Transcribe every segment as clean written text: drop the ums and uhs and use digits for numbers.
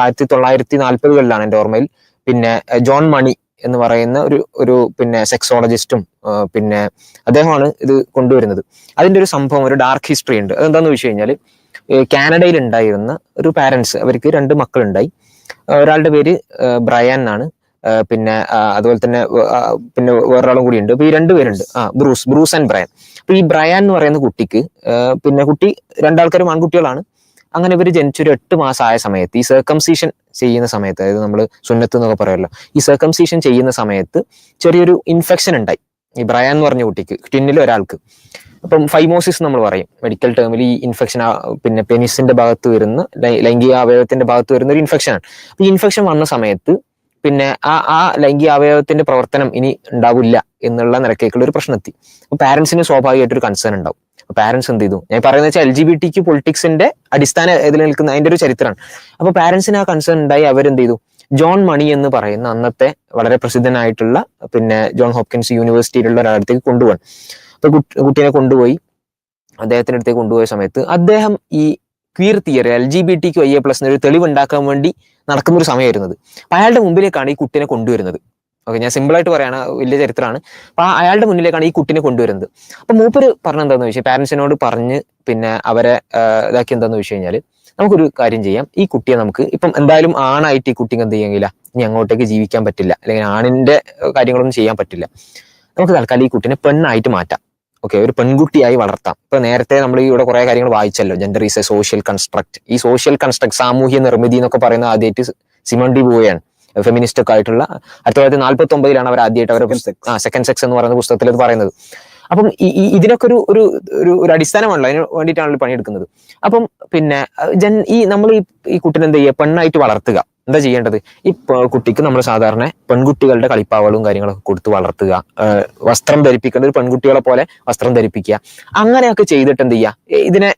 1940-കളിലാണ് എൻ്റെ ഓർമ്മയിൽ പിന്നെ ജോൺ മണി എന്ന് പറയുന്ന ഒരു പിന്നെ സെക്സോളജിസ്റ്റും പിന്നെ അദ്ദേഹമാണ് ഇത് കൊണ്ടുവരുന്നത്. അതിന്റെ ഒരു സംഭവം, ഒരു ഡാർക്ക് ഹിസ്റ്ററി ഉണ്ട്. അതെന്താന്ന് വെച്ച് കഴിഞ്ഞാൽ കാനഡയിൽ ഉണ്ടായിരുന്ന ഒരു പാരന്റ്സ്, അവർക്ക് 2 മക്കളുണ്ടായി. ഒരാളുടെ പേര് ബ്രയാൻ എന്നാണ്, പിന്നെ അതുപോലെ തന്നെ പിന്നെ വേറൊരാളും കൂടി ഉണ്ട്. അപ്പൊ ഈ 2 പേരുണ്ട്, ബ്രൂസ് ആൻഡ് ബ്രയാൻ. അപ്പൊ ഈ ബ്രയാൻ എന്ന് പറയുന്ന കുട്ടിക്ക് പിന്നെ കുട്ടി 2 ആൾക്കാരും ആൺകുട്ടികളാണ്. അങ്ങനെ ഇവർ ജനിച്ചൊരു 8 മാസം ആയ സമയത്ത് ഈ സർക്കംസീഷൻ ചെയ്യുന്ന സമയത്ത്, അതായത് നമ്മൾ സുന്നത്ത് എന്നൊക്കെ പറയുമല്ലോ, ഈ സർക്കംസീഷൻ ചെയ്യുന്ന സമയത്ത് ചെറിയൊരു ഇൻഫെക്ഷൻ ഉണ്ടായി ഈ ബ്രയാൻ എന്ന് പറഞ്ഞ കുട്ടിക്ക്, ട്വിന്നിൽ ഒരാൾക്ക്. അപ്പം ഫൈമോസിസ് നമ്മൾ പറയും മെഡിക്കൽ ടേമിൽ. ഈ ഇൻഫെക്ഷൻ പിന്നെ പെനിസിന്റെ ഭാഗത്ത് വരുന്ന, ലൈംഗിക അവയവത്തിന്റെ ഭാഗത്ത് വരുന്ന ഒരു ഇൻഫെക്ഷനാണ്. ഈ ഇൻഫെക്ഷൻ വന്ന സമയത്ത് പിന്നെ ആ ലൈംഗിക അവയവത്തിന്റെ പ്രവർത്തനം ഇനി ഉണ്ടാവില്ല എന്നുള്ള നിലക്കേക്കുള്ള ഒരു പ്രശ്നമെത്തി. അപ്പൊ പാരന്റ്സിന് സ്വാഭാവികമായിട്ടൊരു കൺസേൺ ഉണ്ടാവും. പാരന്റ്സ് എന്ത് ചെയ്തു, ഞാൻ പറയുന്നത് വെച്ചാൽ LGBT പൊളിറ്റിക്സിന്റെ അടിസ്ഥാന ഇതിൽ നിൽക്കുന്ന അതിന്റെ ഒരു ചരിത്രമാണ്. അപ്പൊ പാരന്റ്സിന് ആ കൺസേൺ ഉണ്ടായി. അവരെന്ത് ചെയ്തു, ജോൺ മണി എന്ന് പറയുന്ന അന്നത്തെ വളരെ പ്രസിദ്ധനായിട്ടുള്ള പിന്നെ ജോൺ ഹോപ്കിൻസ് യൂണിവേഴ്സിറ്റിയിലുള്ള ഒരാളടുത്തേക്ക് കൊണ്ടുപോകണം. അപ്പൊ കുട്ടീനെ കൊണ്ടുപോയി അദ്ദേഹത്തിന്റെ അടുത്തേക്ക് കൊണ്ടുപോയ സമയത്ത് അദ്ദേഹം ഈ ക്വീർ തിയറി LGBTQIA+ ഒരു തെളിവുണ്ടാക്കാൻ വേണ്ടി നടക്കുന്ന ഒരു സമയമായിരുന്നത്. അപ്പൊ അയാളുടെ മുമ്പിലേക്കാണ് ഈ കുട്ടീനെ കൊണ്ടുവരുന്നത്. ഓക്കെ, ഞാൻ സിമ്പിളായിട്ട് പറയാണ്, വലിയ ചരിത്രമാണ്. അപ്പൊ അയാളുടെ മുന്നിലേക്കാണ് ഈ കുട്ടീനെ കൊണ്ടുവരുന്നത്. അപ്പൊ മൂപ്പര് പറഞ്ഞെന്താന്ന് വെച്ചാൽ, പാരന്റ്സിനോട് പറഞ്ഞ് പിന്നെ അവരെ ഇതാക്കി എന്താന്ന് വെച്ച് കഴിഞ്ഞാൽ, നമുക്കൊരു കാര്യം ചെയ്യാം, ഈ കുട്ടിയെ നമുക്ക് ഇപ്പം എന്തായാലും ആണായിട്ട് ഈ കുട്ടിക്ക് എന്ത് ചെയ്യാൻ കഴിയില്ല, ഇനി അങ്ങോട്ടേക്ക് ജീവിക്കാൻ പറ്റില്ല, അല്ലെങ്കിൽ ആണിന്റെ കാര്യങ്ങളൊന്നും ചെയ്യാൻ പറ്റില്ല. നമുക്ക് തൽക്കാലം ഈ കുട്ടീനെ പെണ്ണായിട്ട് മാറ്റാം. ഓക്കെ, ഒരു പെൺകുട്ടിയായി വളർത്താം. ഇപ്പൊ നേരത്തെ നമ്മൾ ഇവിടെ കുറെ കാര്യങ്ങൾ വായിച്ചല്ലോ, gender is a social construct. ഈ സോഷ്യൽ കൺസ്ട്രക്ട്, സാമൂഹ്യ നിർമ്മിതി എന്നൊക്കെ പറയുന്ന ആദ്യമായിട്ട് സിമോൺ ഡി ബൂവയാണ്, ഫെമിനിസ്റ്റ് ഒക്കെ ആയിട്ടുള്ള. 1949 അവർ ആദ്യമായിട്ട് അവരുടെ സെക്കൻഡ് സെക്സ് എന്ന് പറയുന്ന പുസ്തകത്തിൽ ഇത് പറയുന്നത്. അപ്പം ഇതിനൊക്കെ ഒരു അടിസ്ഥാനമാണല്ലോ, അതിന് വേണ്ടിയിട്ടാണല്ലോ പണിയെടുക്കുന്നത്. അപ്പം പിന്നെ നമ്മൾ ഈ കുട്ടിനെ എന്ത് ചെയ്യുക, പെണ്ണായിട്ട് വളർത്തുക. എന്താ ചെയ്യേണ്ടത്, ഈ കുട്ടിക്ക് നമ്മൾ സാധാരണ പെൺകുട്ടികളുടെ കളിപ്പാവകളും കാര്യങ്ങളൊക്കെ കൊടുത്ത് വളർത്തുക, വസ്ത്രം ധരിപ്പിക്കേണ്ട ഒരു പെൺകുട്ടികളെ പോലെ വസ്ത്രം ധരിപ്പിക്കുക. അങ്ങനെയൊക്കെ ചെയ്തിട്ട് എന്ത് ചെയ്യുക, ഇതിനെ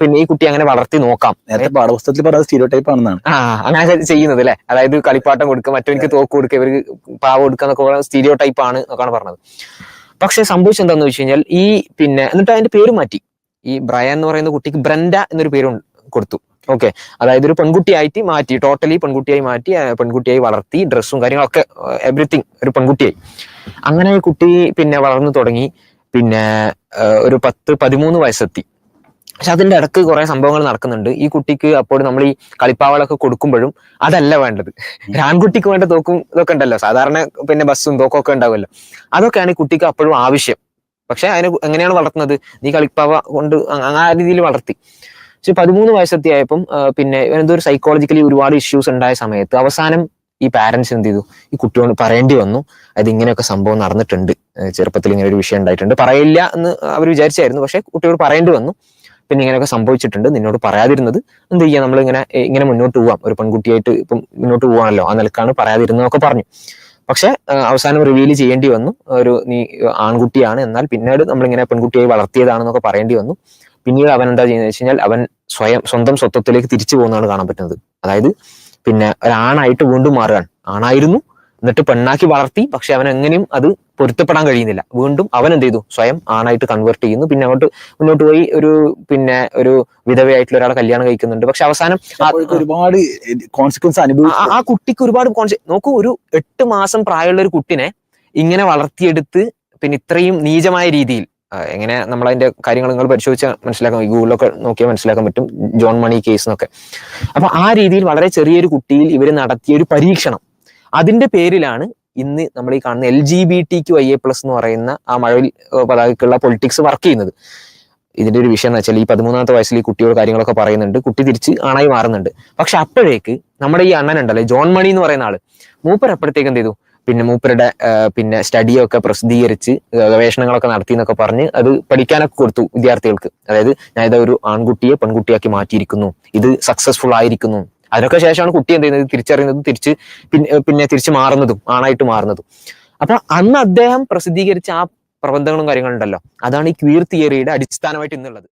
പിന്നെ ഈ കുട്ടി അങ്ങനെ വളർത്തി നോക്കാം. പാഠപുസ്തകത്തിൽ പറയുന്നത് സ്റ്റീരിയോടൈപ്പ് ആണെന്നാണ്. അങ്ങനെ ചെയ്യുന്നത് അല്ലെ, അതായത് കളിപ്പാട്ടം കൊടുക്കുക, മറ്റവർക്ക് തോക്ക് കൊടുക്കുക, ഇവർക്ക് പാവ കൊടുക്കുക എന്നൊക്കെ സ്റ്റീരിയോടൈപ്പ് ആണ് എന്നൊക്കെയാണ് പറഞ്ഞത്. പക്ഷെ സംഭവിച്ചത് എന്താന്ന് വെച്ച് കഴിഞ്ഞാൽ, ഈ പിന്നെ എന്നിട്ട് അതിന്റെ പേര് മാറ്റി. ഈ ബ്രയാൻ എന്ന് പറയുന്ന കുട്ടിക്ക് ബ്രൻഡ എന്നൊരു പേര് കൊടുത്തു. ഓക്കെ, അതായത് ഒരു പെൺകുട്ടിയായിട്ട് മാറ്റി, ടോട്ടലി പെൺകുട്ടിയായി മാറ്റി, പെൺകുട്ടിയായി വളർത്തി, ഡ്രസ്സും കാര്യങ്ങളൊക്കെ എവറിത്തിങ് ഒരു പെൺകുട്ടിയായി. അങ്ങനെ കുട്ടി പിന്നെ വളർന്നു തുടങ്ങി. പിന്നെ ഒരു 10-13 വയസ്സെത്തി. പക്ഷെ അതിന്റെ ഇടക്ക് കുറെ സംഭവങ്ങൾ നടക്കുന്നുണ്ട്. ഈ കുട്ടിക്ക് അപ്പോൾ നമ്മൾ ഈ കളിപ്പാവളൊക്കെ കൊടുക്കുമ്പോഴും അതല്ല വേണ്ടത്. ആൺകുട്ടിക്ക് വേണ്ട തോക്കും ഇതൊക്കെ ഉണ്ടല്ലോ, സാധാരണ പിന്നെ ബസ്സും തോക്കൊക്കെ ഉണ്ടാവുമല്ലോ, അതൊക്കെയാണ് ഈ കുട്ടിക്ക് അപ്പോഴും ആവശ്യം. പക്ഷെ അതിനെ എങ്ങനെയാണ് വളർത്തുന്നത്, നീ കളിപ്പാവ കൊണ്ട് ആ രീതിയിൽ വളർത്തി. പക്ഷെ 13 വയസ്സെത്തിയായപ്പം പിന്നെ എന്തോ ഒരു സൈക്കോളജിക്കലി ഒരുപാട് ഇഷ്യൂസ് ഉണ്ടായ സമയത്ത് അവസാനം ഈ പാരന്റ്സ് എന്ത് ചെയ്തു, ഈ കുട്ടിയോട് പറയേണ്ടി വന്നു, അത് ഇങ്ങനെയൊക്കെ സംഭവം നടന്നിട്ടുണ്ട്, ചെറുപ്പത്തിൽ ഇങ്ങനെ ഒരു വിഷയം ഉണ്ടായിട്ടുണ്ട്. പറയില്ല എന്ന് അവർ വിചാരിച്ചായിരുന്നു, പക്ഷെ കുട്ടിയോട് പറയേണ്ടി വന്നു. പിന്നെ ഇങ്ങനെയൊക്കെ സംഭവിച്ചിട്ടുണ്ട്, നിന്നോട് പറയാതിരുന്നത് എന്ത് ചെയ്യാം, നമ്മൾ ഇങ്ങനെ മുന്നോട്ട് പോവാം, ഒരു പെൺകുട്ടിയായിട്ട് ഇപ്പം മുന്നോട്ട് പോവാണല്ലോ, ആ നിലക്കാണ് പറയാതിരുന്നതൊക്കെ പറഞ്ഞു. പക്ഷെ അവസാനം റിവീൽ ചെയ്യേണ്ടി വന്നു, നീ ആൺകുട്ടിയാണ്, എന്നാൽ പിന്നീട് നമ്മളിങ്ങനെ പെൺകുട്ടിയായി വളർത്തിയതാണെന്നൊക്കെ പറയേണ്ടി വന്നു. പിന്നീട് അവൻ എന്താ ചെയ്യുന്നത് വെച്ച് കഴിഞ്ഞാൽ, അവൻ സ്വന്തം സ്വത്വത്തിലേക്ക് തിരിച്ചു പോകുന്നതാണ് കാണാൻ പറ്റുന്നത്. അതായത് പിന്നെ ഒരാണായിട്ട് വീണ്ടും മാറുകയാണ്. ആണായിരുന്നു, എന്നിട്ട് പെണ്ണാക്കി വളർത്തി, പക്ഷെ അവൻ എങ്ങനെയും അത് പൊരുത്തപ്പെടാൻ കഴിയുന്നില്ല. വീണ്ടും അവൻ എന്ത് ചെയ്തു, സ്വയം ആണായിട്ട് കൺവേർട്ട് ചെയ്യുന്നു. പിന്നെ മുന്നോട്ട് പോയി ഒരു വിധവയായിട്ടുള്ള ഒരാളെ കല്യാണം കഴിക്കുന്നുണ്ട്. പക്ഷെ അവസാനം ഒരുപാട് കോൺസിക്വൻസ് അനുഭവിച്ചു. ആ കുട്ടിക്ക് ഒരുപാട് നോക്കൂ, ഒരു 8 മാസം പ്രായമുള്ള ഒരു കുട്ടിനെ ഇങ്ങനെ വളർത്തിയെടുത്ത് പിന്നെ ഇത്രയും നീചമായ രീതിയിൽ എങ്ങനെ നമ്മൾ അതിന്റെ കാര്യങ്ങൾ നിങ്ങൾ പരിശോധിച്ചാൽ മനസ്സിലാക്കാം, ഗൂഗിളിലൊക്കെ നോക്കിയാൽ മനസ്സിലാക്കാൻ പറ്റും, ജോൺ മണി കേസ് എന്നൊക്കെ. അപ്പൊ ആ രീതിയിൽ വളരെ ചെറിയൊരു കുട്ടിയിൽ ഇവർ നടത്തിയ ഒരു പരീക്ഷണം, അതിന്റെ പേരിലാണ് ഇന്ന് നമ്മൾ ഈ കാണുന്ന LGBTQIA+ എന്ന് പറയുന്ന ആ മഴവിൽ പതാകയ്ക്കുള്ള പൊളിറ്റിക്സ് വർക്ക് ചെയ്യുന്നത്. ഇതിന്റെ ഒരു വിഷയം എന്ന് വെച്ചാൽ, ഈ 13ാമത്തെ വയസ്സിൽ ഈ കുട്ടിയോട് കാര്യങ്ങളൊക്കെ പറയുന്നുണ്ട്, കുട്ടി തിരിച്ച് ആണായി മാറുന്നുണ്ട്. പക്ഷെ അപ്പോഴേക്ക് നമ്മുടെ ഈ അണ്ണനുണ്ടല്ലോ, ജോൺ മണി എന്ന് പറയുന്ന ആള്, മൂപ്പർ എപ്പോഴത്തേക്ക് എന്ത് ചെയ്തു, പിന്നെ മൂപ്പരുടെ പിന്നെ സ്റ്റഡിയൊക്കെ പ്രസിദ്ധീകരിച്ച് ഗവേഷണങ്ങളൊക്കെ നടത്തി എന്നൊക്കെ പറഞ്ഞ് അത് പഠിക്കാനൊക്കെ കൊടുത്തു വിദ്യാർത്ഥികൾക്ക്. അതായത് ഞാൻ ഇതാ ഒരു ആൺകുട്ടിയെ പെൺകുട്ടിയാക്കി മാറ്റിയിരിക്കുന്നു, ഇത് സക്സസ്ഫുൾ ആയിരിക്കുന്നു. അതിനൊക്കെ ശേഷമാണ് കുട്ടി എന്ത് ചെയ്യുന്നത്, തിരിച്ചറിയുന്നതും പിന്നെ തിരിച്ച് മാറുന്നതും, ആണായിട്ട് മാറുന്നതും. അപ്പൊ അന്ന് അദ്ദേഹം പ്രസിദ്ധീകരിച്ച ആ പ്രബന്ധങ്ങളും കാര്യങ്ങളുണ്ടല്ലോ, അതാണ് ഈ ക്വീർ തിയറിയുടെ അടിസ്ഥാനമായിട്ട് ഇന്നുള്ളത്.